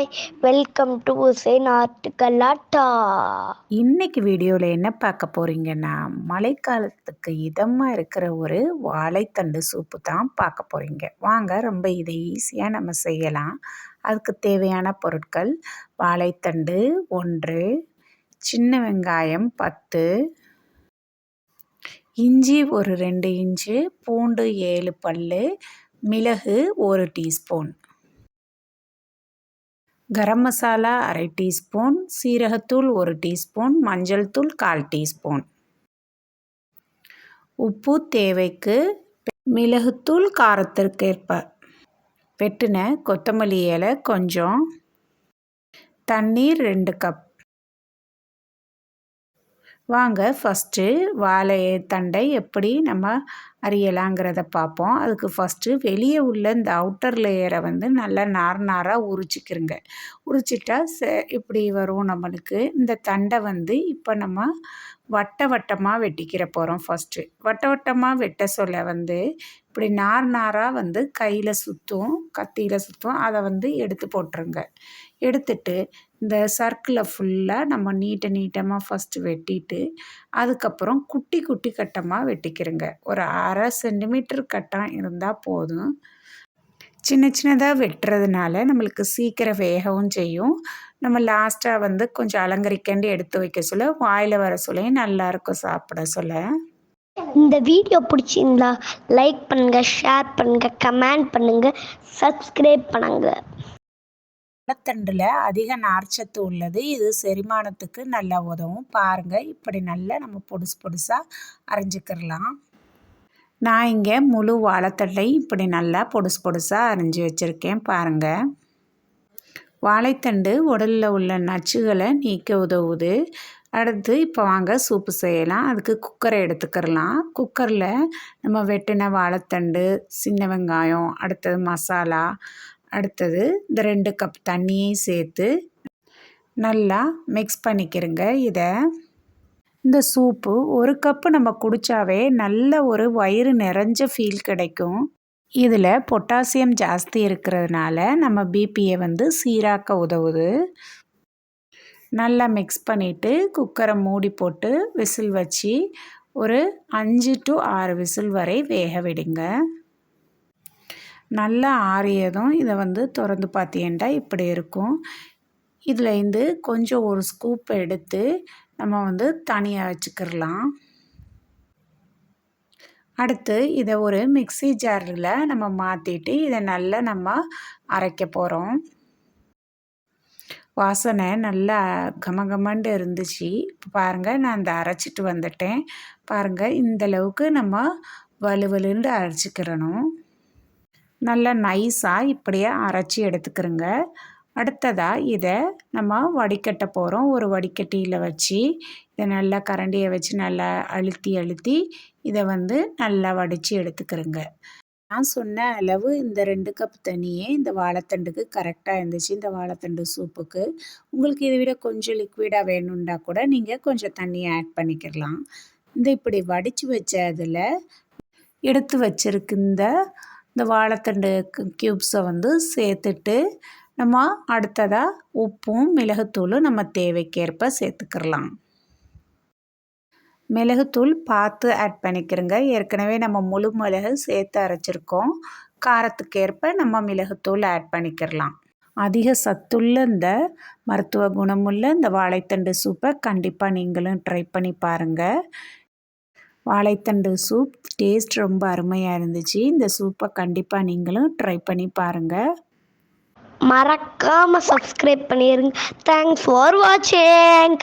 Hi, welcome to உசை நாட்டு கலாட்டா. இன்னைக்கு வீடியோவில் என்ன பார்க்க போகிறீங்கன்னா, மழைக்காலத்துக்கு இதமாக இருக்கிற ஒரு வாழைத்தண்டு சூப்பு தான் பார்க்க போகிறீங்க. வாங்க, ரொம்ப இதை ஈஸியாக நம்ம செய்யலாம். அதுக்கு தேவையான பொருட்கள்: வாழைத்தண்டு 1, சின்ன வெங்காயம் 10, இஞ்சி ஒரு 2 இன்ச்சு, பூண்டு 7 பல், மிளகு 1 டீஸ்பூன், கரம் மசாலா அரை டீஸ்பூன், சீரகத்தூள் 1 டீஸ்பூன், மஞ்சள் தூள் 1/4 டீஸ்பூன், உப்பு தேவைக்கு, மிளகுத்தூள் காரத்திற்கேற்ப, வெட்டின கொத்தமல்லி இலை கொஞ்சம், தண்ணீர் 2 கப். வாங்க, ஃபஸ்ட்டு வாழைத்தண்டை எப்படி நம்ம அரியலாங்கிறத பார்ப்போம். அதுக்கு ஃபஸ்ட்டு வெளியே உள்ள இந்த அவுட்டர் லேயரை நல்லா நாராக உரிச்சிக்கிறங்க. உரிச்சிட்டா இப்படி வரும் நம்மளுக்கு. இந்த தண்டை இப்போ நம்ம வட்டமாக வெட்டிக்கிற போகிறோம். ஃபஸ்ட்டு வட்டமாக வெட்ட சொல்ல இப்படி நாராக கையில் சுற்றும், கத்தியில் சுற்றும். அதை எடுத்து போட்டுருங்க. எடுத்துட்டு இந்த சர்க்கிளை ஃபுல்லாக நம்ம நீட்டமாக ஃபஸ்ட்டு வெட்டிட்டு, அதுக்கப்புறம் குட்டி கட்டமாக வெட்டிக்கிறங்க. ஒரு 1/2 சென்டிமீட்டர் கட்டம் இருந்தால் போதும். சின்னதாக வெட்டுறதுனால நம்மளுக்கு சீக்கிரம் வேகவும் செய்யும். நம்ம லாஸ்ட்டாக கொஞ்சம் அலங்கரிக்காண்டி எடுத்து வைக்க சொல்ல, வாயில் வர சொல்லையும் நல்லாயிருக்கும் சாப்பிட சொல்ல. இந்த வீடியோ பிடிச்சிருந்தா லைக் பண்ணுங்க, ஷேர் பண்ணுங்க, கமெண்ட் பண்ணுங்க, சப்ஸ்கிரைப் பண்ணுங்க. வாழைத்தண்டில் அதிக நார்ச்சத்து உள்ளது. இது செரிமானத்துக்கு நல்லா உதவும். பாருங்கள், இப்படி நல்லா நம்ம பொடுசாக அரைஞ்சிக்கிறலாம். நான் இங்கே முழு வாழைத்தண்டை இப்படி நல்லா பொடுசாக அரைஞ்சி வச்சுருக்கேன். பாருங்கள், வாழைத்தண்டு உடலில் உள்ள நச்சுகளை நீக்க உதவுது. அடுத்து இப்போ வாங்க சூப்பு செய்யலாம். அதுக்கு குக்கரை எடுத்துக்கிறலாம். குக்கரில் நம்ம வெட்டின வாழைத்தண்டு, சின்ன வெங்காயம், அடுத்தது மசாலா, அடுத்தது இந்த 2 கப் தண்ணியையும் சேர்த்து நல்லா மிக்ஸ் பண்ணிக்கிறங்க. இந்த சூப்பு 1 கப்பு நம்ம குடித்தாவே நல்ல ஒரு வயிறு நிறைஞ்ச ஃபீல் கிடைக்கும். இதில் பொட்டாசியம் ஜாஸ்தி இருக்கிறதுனால நம்ம பிபியை சீராக்க உதவுது. நல்லா மிக்ஸ் பண்ணிவிட்டு குக்கரை மூடி போட்டு விசில் வச்சு ஒரு 5 to 6 விசில் வரை வேக விடுங்க. நல்லா ஆறியதும் இதை திறந்து பார்த்தீங்கன்னா இப்படி இருக்கும். இதில் கொஞ்சம் ஒரு ஸ்கூப் எடுத்து நம்ம தனியாக வச்சுக்கிடலாம். அடுத்து இதை ஒரு மிக்ஸி ஜாரில் நம்ம மாற்றிட்டு இதை நல்லா நம்ம அரைக்க போகிறோம். வாசனை நல்லா கமகமண்டு இருந்துச்சு. இப்போ பாருங்கள், நான் இந்த அரைச்சிட்டு வந்துட்டேன். பாருங்கள், இந்தளவுக்கு நம்ம வலுவலுன்னு அரைச்சிக்கிறணும். நல்லா நைஸாக இப்படியே அரைச்சி எடுத்துக்கிறோங்க. அடுத்ததாக இதை நம்ம வடிகட்ட போகிறோம். ஒரு வடிகட்டியில் வச்சு இதை நல்லா கரண்டியை வச்சு நல்லா அழுத்தி இதை நல்லா வடித்து எடுத்துக்கிறோங்க. நான் சொன்ன அளவு இந்த 2 கப் தண்ணியே இந்த வாழைத்தண்டுக்கு கரெக்டாக இருந்துச்சு. இந்த வாழைத்தண்டு சூப்புக்கு உங்களுக்கு இதை விட கொஞ்சம் லிக்விடாக வேணும்னா கூட நீங்கள் கொஞ்சம் தண்ணியை ஆட் பண்ணிக்கிடலாம். இப்படி வடித்து வச்ச அதில் எடுத்து வச்சிருக்கு இந்த வாழைத்தண்டு க்யூப்ஸை சேர்த்துட்டு நம்ம அடுத்ததாக உப்பும் மிளகுத்தூளும் நம்ம தேவைக்கேற்ப சேர்த்துக்கிடலாம். மிளகுத்தூள் பார்த்து ஆட் பண்ணிக்கிறோங்க. ஏற்கனவே நம்ம முழு மிளகு சேர்த்து அரைச்சிருக்கோம். காரத்துக்கேற்ப நம்ம மிளகுத்தூள் ஆட் பண்ணிக்கிடலாம். அதிக சத்துள்ள இந்த மருத்துவ குணமுள்ள இந்த வாழைத்தண்டு சூப்பை கண்டிப்பாக நீங்களும் ட்ரை பண்ணி பாருங்கள். வாழைத்தண்டு சூப் டேஸ்ட் ரொம்ப அருமையாக இருந்துச்சு. இந்த சூப்பை கண்டிப்பாக நீங்களும் ட்ரை பண்ணி பாருங்கள். மறக்காமல் சப்ஸ்கிரைப் பண்ணிடுங்க. தேங்க்ஸ் ஃபார் வாட்சிங்.